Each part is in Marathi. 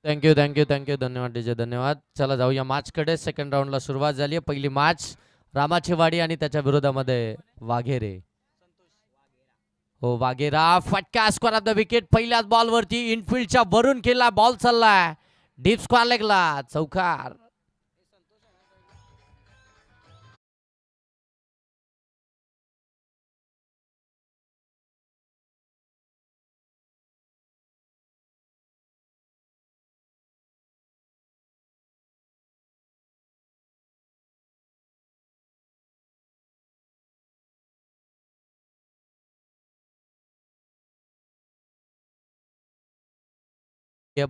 थँक्यू थँक्यू थँक्यू धन्यवाद डीजे धन्यवाद. चला जाऊया मॅच कडे. सेकंड राऊंडला सुरुवात झाली आहे. पहिली मॅच रामाची वाडी आणि त्याच्या विरोधामध्ये वाघेरे. हो वाघेरा फटका स्क्वेअर ऑफ द विकेट. पहिल्याच बॉल वरती इनफिल्डच्या वरून केला बॉल चाललाय डीप स्क्वेअर लेगला चौकार.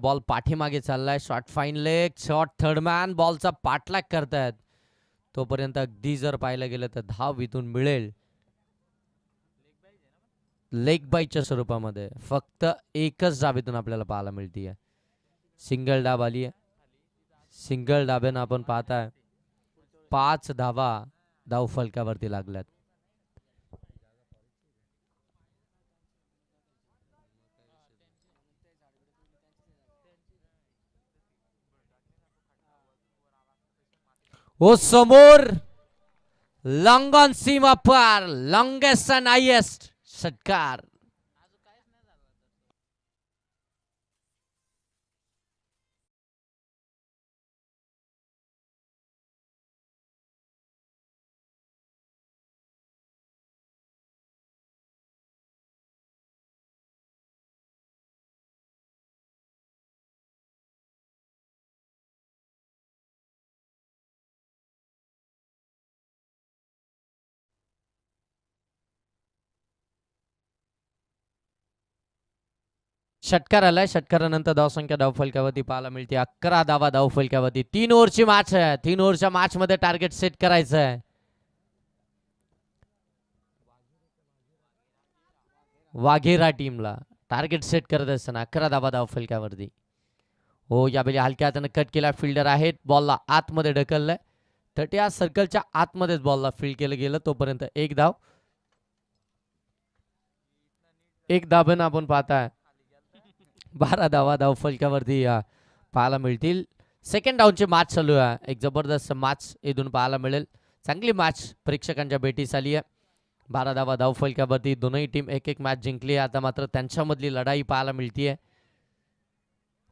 बॉल पाठीमागे चाललाय. Short fine leg short third man बॉलचा पाठलाग करतायत. तोपर्यंत अगदी जर पाहायला गेलं तर धाव इथून मिळेल लेग बाईच्या स्वरूपामध्ये. फक्त एकच धाव इथून आपल्याला पाहायला मिळतीये. सिंगल डाब आली आहे. सिंगल डाब्यानं आपण पाहताय 5 धावा धाव फलकावरती लागल्यात. ओ समोर लॉंग ऑन सीमा पार लॉंगेस्ट अँड हायेस्ट षटकार. षटकार आलाय. षटकारानंतर धावसंख्या धावफलकावरती पाहायला मिळते 11 धावा धावफलकावरती. 3 ओव्हरची मॅच आहे. 3 ओव्हरच्या मॅच मध्ये टार्गेट सेट करायचं आहे. वाघेरा टीमला टार्गेट सेट करत असताना 11 धावा धावफलकावरती. हो यावेळी हलक्या हाताने कट केला. फिल्डर आहेत. बॉलला आतमध्ये ढकललंय. 30 सर्कलच्या आतमध्येच बॉलला फील्ड केलं गेलं. तोपर्यंत एक धाव. एक धाब्यानं आपण पाहताय 12 धावा धावफलकावरती पाहायला मिळतील. सेकंड डाऊनची मॅच चालू आहे. एक जबरदस्त मॅच इथून पाहायला मिळेल. चांगली मॅच प्रेक्षकांच्या भेटीस आली आहे. 12 धावा धावफलकावरती दोनही टीम एक एक मॅच जिंकली आहे. आता मात्र त्यांच्यामधली लढाई पाहायला मिळतीये.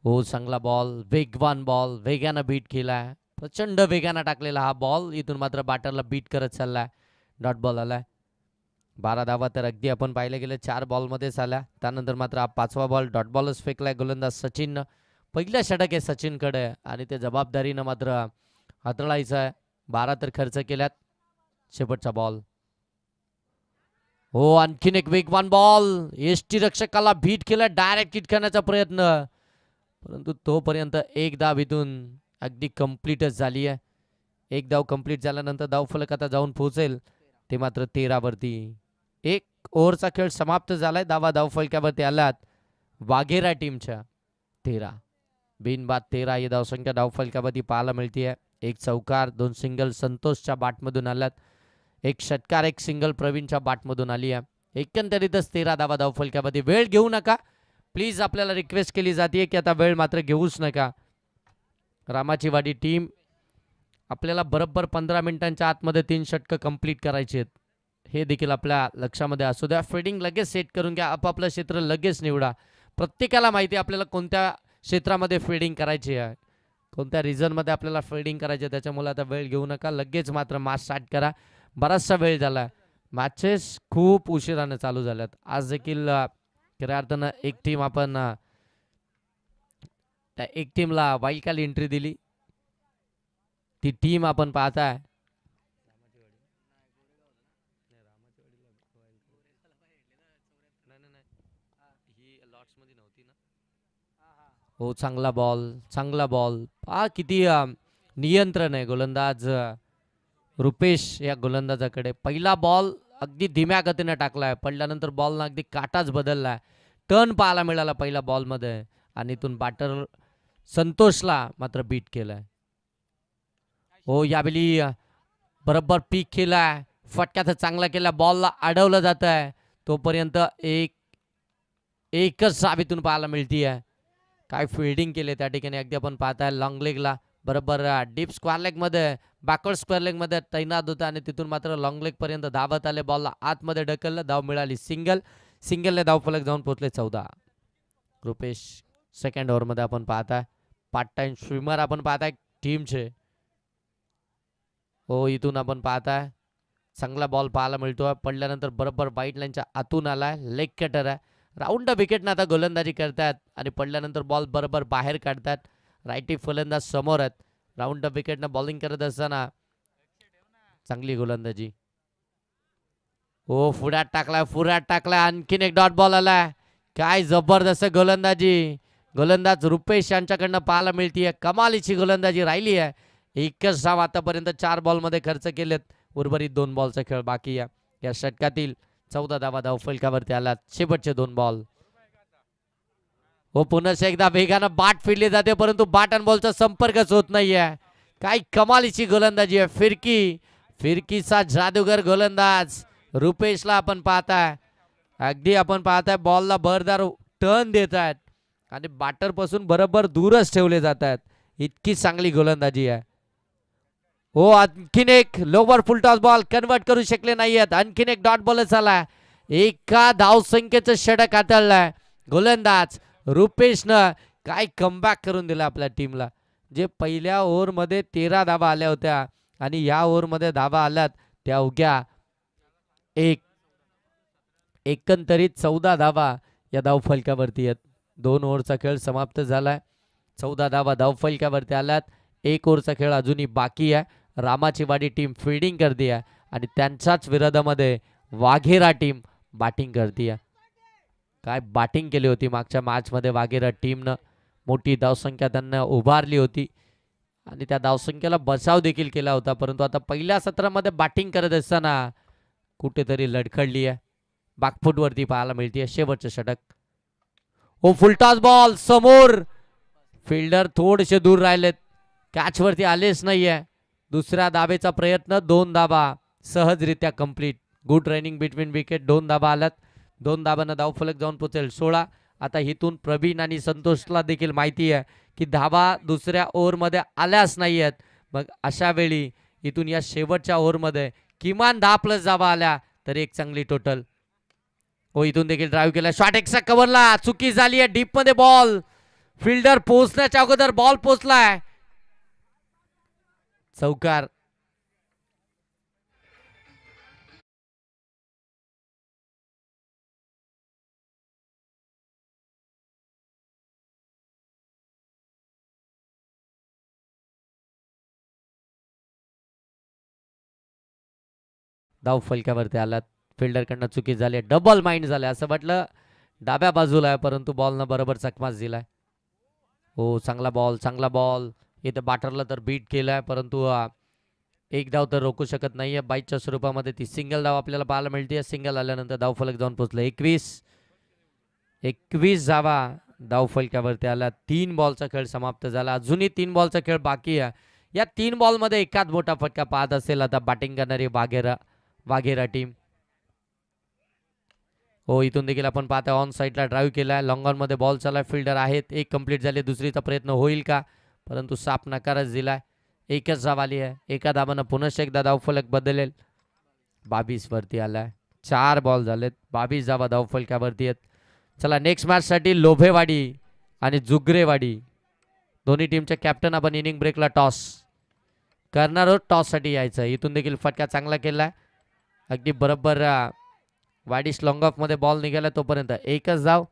हो चांगला बॉल वेगवान बॉल वेगानं बीट केलाय. प्रचंड वेगानं टाकलेला हा बॉल इथून मात्र बॅटरला बीट करत चाललाय. डॉट बॉल आलाय. 12 धावा तर अगदी आपण पाहिलं गेलं 4 बॉलमध्येच आल्या. त्यानंतर मात्र हा 5वा बॉल डॉट बॉलच फेकलाय गोलंदाज सचिन. पहिलं षटक आहे सचिनकडे आणि ते जबाबदारीनं मात्र हाताळायचं आहे. 12 तर खर्च केल्यात. शेवटचा बॉल. हो आणखीन एक वेगवान बॉल एसटी रक्षकाला भीट केला. डायरेक्ट हिट करण्याचा प्रयत्न परंतु तोपर्यंत एक धाव इथून अगदी कम्प्लीटच झाली आहे. एक धाव कम्प्लीट झाल्यानंतर धावफलक आता जाऊन पोहोचेल ते मात्र 13 वरती. एक ओव्हरचा खेळ समाप्त झालाय. धावा धावफलकावरती आल्यात वाघेरा टीमच्या 13. बिनबाद 13 ही धावसंख्या धावफलकावरती पाहायला मिळतीये. एक चौकार 2 सिंगल संतोषच्या बॅटमधून आल्यात. एक षटकार एक सिंगल प्रवीणच्या बॅटमधून आली आहे. एकंदरीतच 13 धावा धावफलकावरती. वेळ घेऊ नका प्लीज. आपल्याला रिक्वेस्ट केली जाते की आता वेळ मात्र घेऊच नका. रामाची वाडी टीम आपल्याला बरोबर 15 मिनिटांच्या आतमध्ये 3 षटकं कंप्लीट करायची आहेत. हे देखील आपल्या लक्षामध्ये असू द्या. फिल्डिंग लगेच सेट करून घ्या. आपापलं क्षेत्र लगेच निवडा. प्रत्येकाला माहिती आहे आपल्याला कोणत्या क्षेत्रामध्ये फिल्डिंग करायची आहे, कोणत्या रिझनमध्ये आपल्याला फिल्डिंग करायची आहे. त्याच्यामुळे आता वेळ घेऊ नका. लगेच मात्र मॅच स्टार्ट करा. बराचसा वेळ झाला. मॅचेस खूप उशिराने चालू झाल्यात. आज देखील खऱ्या अर्थानं एक टीम आपण त्या एक टीमला वाईल्ड कार्ड एंट्री दिली. ती टीम आपण पाहताय हो चांगला बॉल चांगला बॉल. पहा किती नियंत्रण आहे गोलंदाज रुपेश या गोलंदाजाकडे. पहिला बॉल अगदी धीम्या गतीने टाकलाय. पडल्यानंतर बॉलनं अगदी काटाच बदललाय. टर्न पाहायला मिळाला पहिल्या बॉलमध्ये आणि इथून बॅटर संतोषला मात्र बीट केलाय. हो यावेळी बरोबर पीक केलाय. फटक्याचा चांगला केला. बॉलला अडवलं जात आहे. तोपर्यंत एकच साबीतून पाहायला मिळतीये. काय फिल्डिंग केले त्या ठिकाणी. अगदी आपण पाहताय लॉंग लेगला बरोबर डीप स्क्वेअर लेग मध्ये बॅकवर्ड स्क्वेअर लेग मध्ये तैनात होता आणि तिथून मात्र लॉंग लेग पर्यंत धावत आले. बॉलला आतमध्ये ढकललं, धाव मिळाली सिंगल. सिंगलने धावफलक जाऊन पोहोचले 14. रुपेश सेकंड ओव्हरमध्ये आपण पाहताय पार्ट टाइम स्विमर आपण पाहताय टीमचे. हो इथून आपण पाहताय चांगला बॉल पाहायला मिळतोय. पडल्यानंतर बरोबर वाईट लाईनच्या आतून आलाय. लेग कटर आहे. राऊंड द विकेटनं आता गोलंदाजी करतात आणि पडल्यानंतर बॉल बरोबर बाहेर काढतात. राईटी फलंदाज समोर आहेत. राऊंड द विकेटनं बॉलिंग करत असताना चांगली गोलंदाजी. हो फुड्यात टाकलाय. आणखीन एक डॉट बॉल आलाय. काय जबरदस्त गोलंदाजी गोलंदाज रुपेश यांच्याकडनं पाहायला मिळतीये. कमालीची गोलंदाजी राहिली आहे. एकच धाव आतापर्यंत 4 बॉलमध्ये खर्च केलेत. उर्वरित 2 बॉलचा खेळ बाकी आहे. या षटकातील 14 धावा धावफलकावरती आलात. शेवटचे 2 बॉल. हो पुन्हा एकदा वेगानं बाट फिरली जाते परंतु बाट आणि बॉलचा संपर्कच होत नाहीये. काय कमालीची गोलंदाजी आहे. फिरकीचा जादूगर गोलंदाज रुपेशला आपण पाहताय. अगदी आपण पाहताय बॉलला भरदार टर्न देत आहेत आणि बॅटर पासून बरोबर दूरच ठेवले जात आहेत. इतकी चांगली गोलंदाजी आहे. हो आणखीन एक लोवर फुलटॉस बॉल कन्वर्ट करू शकले नाहीयेत. आणखीन एक डॉट बॉलच आलाय. एका धावसंख्येचं षटक हाताळलंय गोलंदाज रुपेशनं. काय कमबॅक करून दिला आपल्या टीमला. जे पहिल्या ओव्हरमध्ये 13 धावा आल्या होत्या आणि या ओव्हरमध्ये धावा आल्यात त्या अवघ्या एकंदरीत 14 धावा या धावफलकावरती आहेत. 2 ओव्हरचा खेळ समाप्त झालाय. 14 धावा धावफलकावरती आल्यात. 1 ओव्हरचा खेळ अजूनही बाकी आहे. रामाची वाडी टीम फिल्डिंग करते आहे आणि त्यांच्याच विरोधामध्ये वाघेरा टीम बॅटिंग करते आहे. काय बॅटिंग केली होती मागच्या मॅचमध्ये वाघेरा टीमनं. मोठी धावसंख्या त्यांना उभारली होती आणि त्या धावसंख्येला बचाव देखील केला होता. परंतु आता पहिल्या सत्रामध्ये बॅटिंग करत असताना कुठेतरी लडखडली आहे. बॅकफुटवरती पाहायला मिळते. शेवटचं षटक. ओ फुलटॉस बॉल समोर. फिल्डर थोडेसे दूर राहिलेत. कॅचवरती आलेच नाहीये. दुसऱ्या धावेचा प्रयत्न. 2 धावा सहजरित्या complete. Good running between wicket. 2 धावा आल्यात. 2 धावांना धावफलक जाऊन पोहोचेल 16. आता इथून प्रवीण आणि संतोषला देखील माहिती आहे की धावा दुसऱ्या ओव्हरमध्ये आल्याच नाही आहेत. मग अशा वेळी इथून या शेवटच्या ओव्हरमध्ये किमान 10+ धावा आल्या तर एक चांगली टोटल. हो इथून देखील ड्राईव्ह केला. शॉट एक्स्ट्रा कव्हरला चुकी झाली आहे. डीप मध्ये बॉल. फिल्डर पोहोचण्याच्या अगोदर बॉल पोहोचलाय. चौकार. धाव फलकावरती आलात. फिल्डरकडनं चुकी झाली. डबल माइंड झाले. असं वाटलं डाव्या बाजूला आहे परंतु बॉलनं बरोबर चकमाच दिलाय. हो चांगला बॉल. इथे बॅटरला तर बीट केलाय परंतु एक धाव तर रोखू शकत नाहीये. बाईटच्या स्वरूपामध्ये ती सिंगल धाव आपल्याला पाहायला मिळते. सिंगल आल्यानंतर धावफलक जाऊन पोहोचलं 21 धावा धावफलकावरती आला. 3 बॉलचा खेळ समाप्त झाला. अजूनही 3 बॉलचा खेळ बाकी आहे. या 3 बॉलमध्ये एकाच मोठा फटका पाहत असेल आता बॅटिंग करणारी वाघेरा टीम. हो इथून देखील आपण पाहता ऑन साईडला ड्राईव्ह केलाय. लॉंग ऑन मध्ये बॉल चालला. फिल्डर आहेत. 1 कंप्लीट झाले. दुसरीचा प्रयत्न होईल का परंतु साफ नकारच दिलाय. 1च धाव आली आहे. एका धावानं पुन्हा एकदा धावफलक बदलेल. 22 वरती आलाय. 4 बॉल झालेत. 22 धावा धावफलकावरती आहेत. चला नेक्स्ट मॅच साठी लोभेवाडी आणि जुगरेवाडी दोन्ही टीमचे कॅप्टन आपण इनिंग ब्रेकला टॉस करणार आहोत. टॉस साठी यायचं. इथून देखील फटका चांगला केलाय. अगदी बरोबर वाडीस लॉंग ऑफ मध्ये बॉल निघाला तोपर्यंत 1च धाव.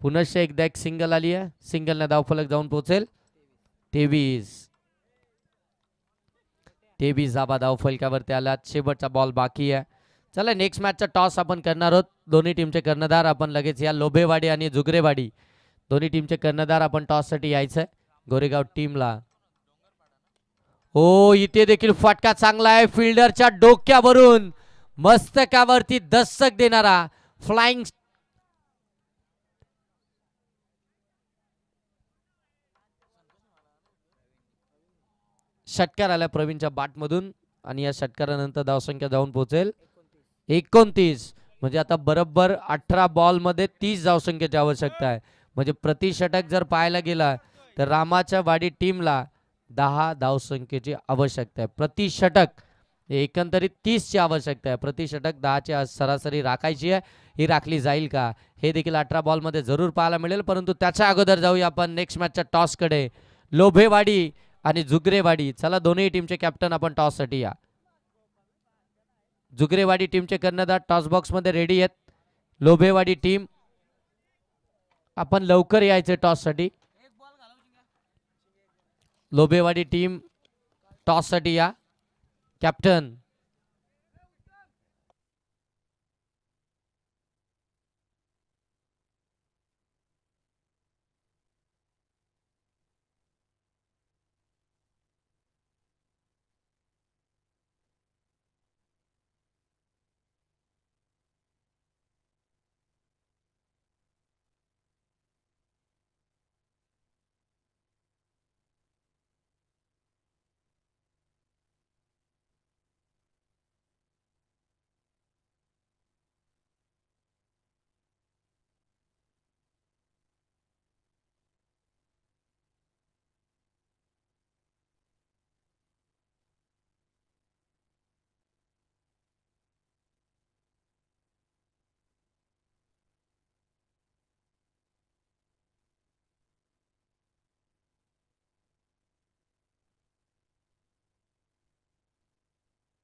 पुन्हा एकदा एक सिंगल आली आहे. सिंगलने धावफलक जाऊन पोहोचेल 23 धावा धावफलकावरती आल्यात. शेवटचा बॉल बाकी आहे. चला नेक्स्ट मॅचचा टॉस आपण करणार आहोत. दोन्ही टीमचे कर्णधार आपण लगेच या लोभेवाडी आणि जुगरेवाडी दोन्ही टीमचे कर्णधार आपण टॉस साठी यायचंय गोरेगाव टीमला. हो इथे देखील फटका चांगला आहे. फिल्डरच्या डोक्यावरून मस्तकावरती दस्तक देणारा फ्लाइंग षटकार आला प्रवीणच्या बॅटमधून आणि या षटकारानंतर धावसंख्या जाऊन पोहोचेल 29. म्हणजे आता बरोबर 18 बॉल मध्ये 30 धावसंख्येची आवश्यकता आहे. म्हणजे प्रति षटक जर पाहायला गेला तर रामाच्या वाडी टीमला 10 धावसंख्येची आवश्यकता आहे प्रति षटक. एकंदरीत 30 ची आवश्यकता आहे. प्रति षटक 10 ची सरासरी राखायची आहे. ही राखली जाईल का हे देखील 18 बॉल मध्ये जरूर पाहायला मिळेल. परंतु त्याच्या अगोदर जाऊया आपण नेक्स्ट मॅचच्या टॉस कडे. लोभेवाडी आणि जुगरेवाडी, चला दोन्ही टीमचे कॅप्टन आपण टॉस साठी या. जुगरेवाडी टीमचे कर्णधार टॉस बॉक्स मध्ये रेडी आहेत. लोभेवाडी टीम आपण लवकर यायचे टॉस साठी. लोभेवाडी टीम टॉस साठी या. कॅप्टन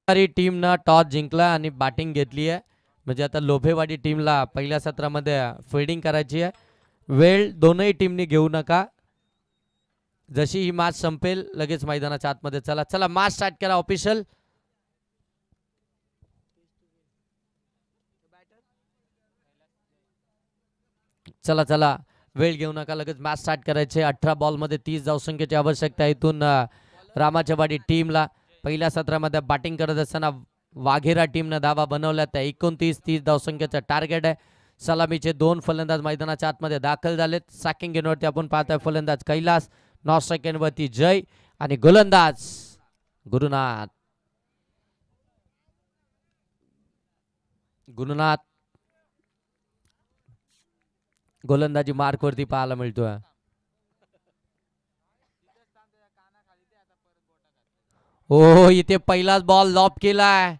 टीमनं टॉस जिंकला आणि बॅटिंग घेतली आहे. म्हणजे आता लोभेवाडी टीमला पहिल्या सत्रामध्ये फिल्डिंग करायची आहे. वेळ दोनही टीमनी घेऊ नका. जशी ही मॅच संपेल लगेच मैदानाच्या आतमध्ये चला. चला मॅच स्टार्ट करा ऑफिशियल. चला चला वेळ घेऊ नका, लगेच मॅच स्टार्ट करायचे. 18 बॉल मध्ये 30 धावसंख्येची आवश्यकता. इथून रामाच्या वाडी टीमला पहिल्या सत्रामध्ये बॅटिंग करत असताना वाघेरा टीमनं धावा बनवल्या. त्या 29-30 धावसंख्येचं टार्गेट आहे. सलामीचे 2 फलंदाज मैदानाच्या आतमध्ये दाखल झालेत. सॅकिंग गेनवरती आपण पाहतोय फलंदाज कैलास, नॉट सेकंड वरती जय आणि गोलंदाज गुरुनाथ. गोलंदाजी मार्क वरती पाहायला मिळतोय. हो इथे पहिलाच बॉल लॉप केलाय.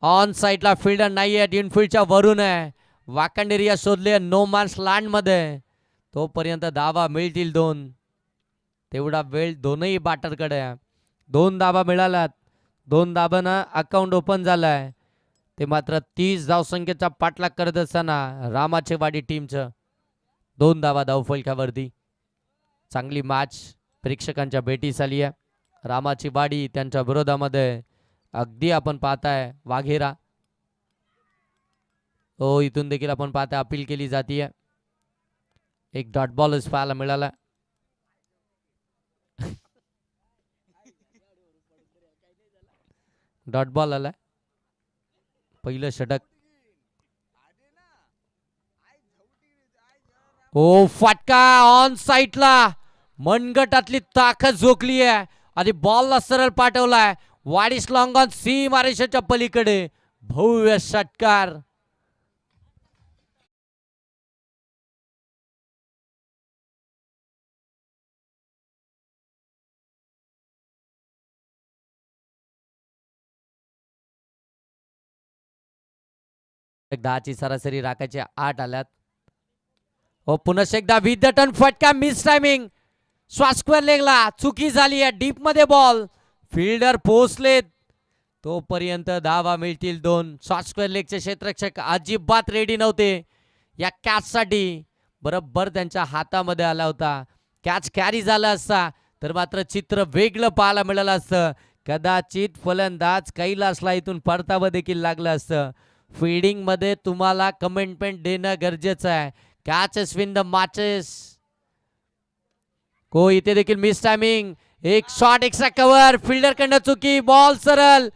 ऑन साइडला फिल्डर नाहीये, इनफिल्डच्या वरून आहे. वाकंड एरिया शोधले नो मॅन्स लँड मध्ये. तोपर्यंत धावा मिळतील 2. तेवढा वेळ दोनही बॅटरकडे. 2 धावा मिळाल्यात. 2 धाबांना अकाउंट ओपन झालाय. ते मात्र 30 धावसंख्येचा पाठलाग करत असताना रामाचे वाडी टीमचं 2 धावा धावफलकावरती. चांगली मॅच प्रेक्षकांच्या भेटीस आली आहे. रामाची वाडी त्यांच्या विरोधामध्ये अगदी आपण पाहताय वाघेरा. हो इथून देखील आपण पाहताय अपील केली जाते. एक डॉट बॉल पाहायला मिळाला. डॉट बॉल आलाय. पहिलं षटक. ओ फटका ऑन साइडला. मनगटातली ताकद झोकली आहे आणि बॉलला सरळ पाठवलाय. वाडीस लॉंग ऑन सीमारेषेच्या पलीकडे भव्य षटकार. एक 10ची सरासरी राखायची 8 आल्यात. हो पुन्हा एकदा विथ द टर्न फटका. Miss timing. स्क्वेअर लेगला चुकी झाली आहे. डीप मध्ये बॉल. फिल्डर पोहोचलेत. तोपर्यंत धावा मिळतील 2. स्क्वेअर लेगचे क्षेत्ररक्षक अजिबात रेडी नव्हते या कॅच साठी. बरोबर त्यांच्या हातामध्ये आला होता. कॅच कॅरी झाला असता तर मात्र चित्र वेगळं पाहायला मिळालं असतं. कदाचित फलंदाज कैलासला इथून परतावं देखील लागलं असतं. फील्डिंग मध्ये तुम्हाला कमिटमेंट देणं गरजेचं आहे. Catches win the matches. को इथे देखील मिस टायमिंग. एक शॉट एक्स्ट्रा कव्हर. फिल्डर कडनं चुकी. बॉल सरळ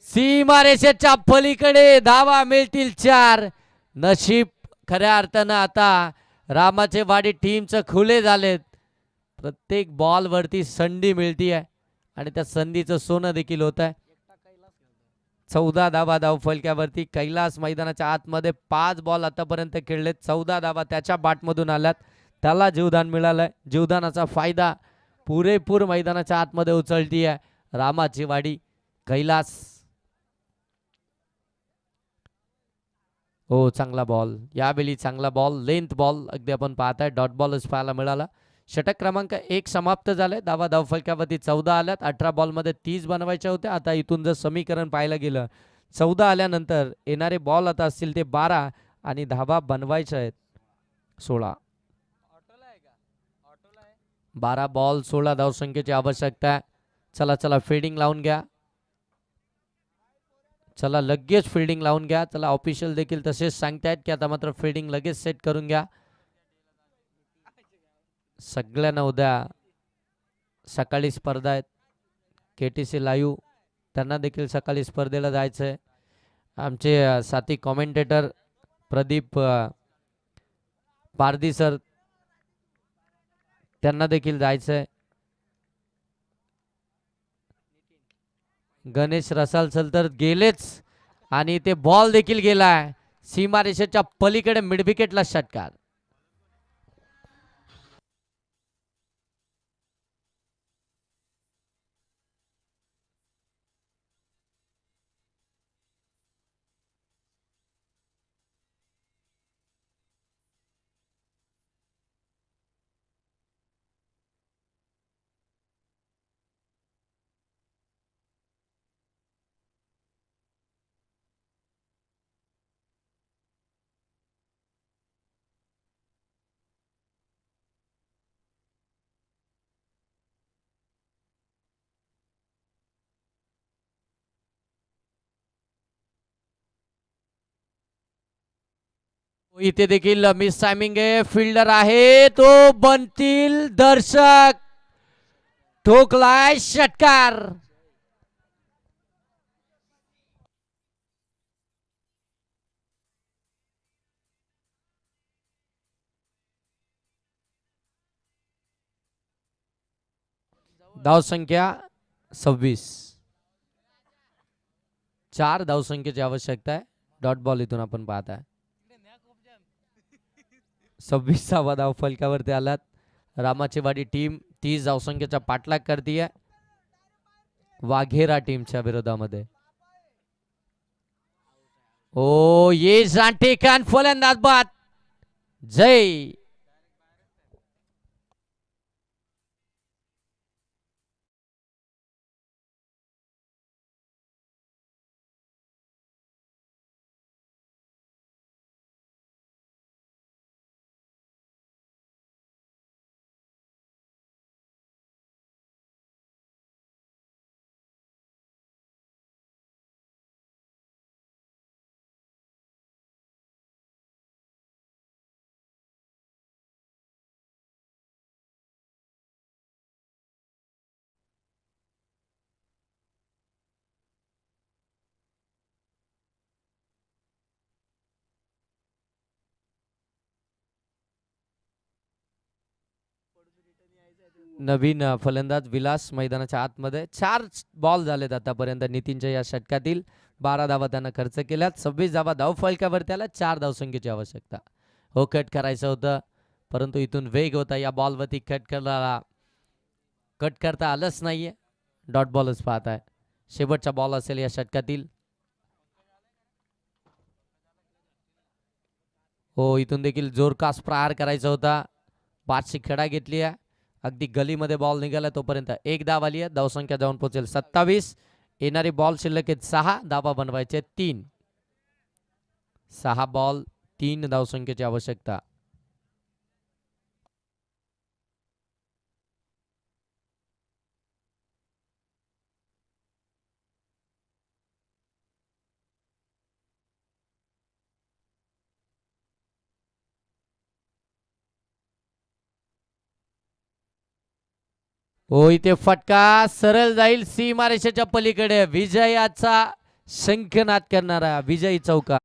सीमारेषेच्या पलीकडे. धावा मिळतील 4. नशीब खऱ्या अर्थानं आता रामाचे वाडी टीमचं खुले झालेत. प्रत्येक बॉल वरती संधी मिळतीये आणि त्या संधीचं सोनं देखील होत आहे. 14 धावा धाव फलक्यावरती. कैलास मैदानाच्या आतमध्ये 5 बॉल आतापर्यंत खेळले, 14 धावा त्याच्या बॅटमधून आल्यात. त्याला जीवदान मिळालंय. जीवदानाचा फायदा पुरेपूर मैदानाच्या आतमध्ये उचलती आहे रामाची वाडी कैलास. हो, चांगला बॉल यावेळी, चांगला बॉल, लेंथ बॉल अगदी आपण पाहताय. डॉट बॉलच पाहायला मिळाला. षटक क्रमांक 1 समाप्त झाले. धावा धावफलकावरती 14 आल्यात. 18 बॉलमध्ये 30 बनवायच्या होत्या. आता इथून जर समीकरण पाहायला गेलं, 14 आल्यानंतर येणारे बॉल आता असतील ते 12 आणि धावा बनवायच्या आहेत 16. 12 बॉल 16 धावसंख्येची आवश्यकता आहे. चला चला फिल्डिंग लावून घ्या. चला लगेच फिल्डिंग लावून घ्या. चला ऑफिशियल देखील तसेच सांगतायत की आता मात्र फिल्डिंग लगेच सेट करून घ्या. सगळ्यांना उद्या सकाळी स्पर्धा आहेत. KTC लाईव्ह त्यांना देखील सकाळी स्पर्धेला जायचं आहे. आमचे साथी कॉमेंटेटर प्रदीप पारदी सर त्यांना देखील जायचं आहे. गणेश रसाल सर तर गेलेच आणि ते बॉल देखील गेलाय सीमारेषेच्या पलीकडे. मिड विकेटला षटकार. इथे देखील मिस टायमिंग आहे. फिल्डर आहे तो, बनतील दर्शक. ठोकलाय षटकार. धावसंख्या 26. 4 धावसंख्येची आवश्यकता आहे. डॉट बॉल इथून आपण पाहताय. 26वा धाव फलकावरती आलात. रामाची वाडी टीम 30 धावसंख्येचा पाठलाग करतीये वाघेरा टीमच्या विरोधामध्ये. ओ ये जांटे खान फलंदाज बाद. जय. नवीन फलंदाज विलास मैदानाच्या आतमध्ये. 4 बॉल झालेत आतापर्यंत नितीनच्या या षटकातील. 12 धावा त्यानं खर्च केल्यात. 26 धावा धाव फलकावरती आल्या. 4 धावसंख्येची आवश्यकता. हो, कट करायचं होतं परंतु इथून वेग होता या बॉलवरती. कट करता आलंच नाहीये. डॉट बॉलच पाहताय. शेवटचा बॉल असेल या षटकातील. हो, इथून देखील जोरकास प्रहार करायचा होता. 5ची खडा घेतली आहे. अगदी गलीमध्ये बॉल निघाला तोपर्यंत 1 धाव आली आहे. धावसंख्या जाऊन पोहोचेल 27. येणारी बॉल शिल्लक आहेत 6. धावा बनवायचे 3. 6 बॉल 3 धावसंख्येची आवश्यकता. हो, इथे फटका सरळ जाईल सीमारेषेच्या पलीकडे. विजयाचा शंखनाद करणारा विजयी चौका.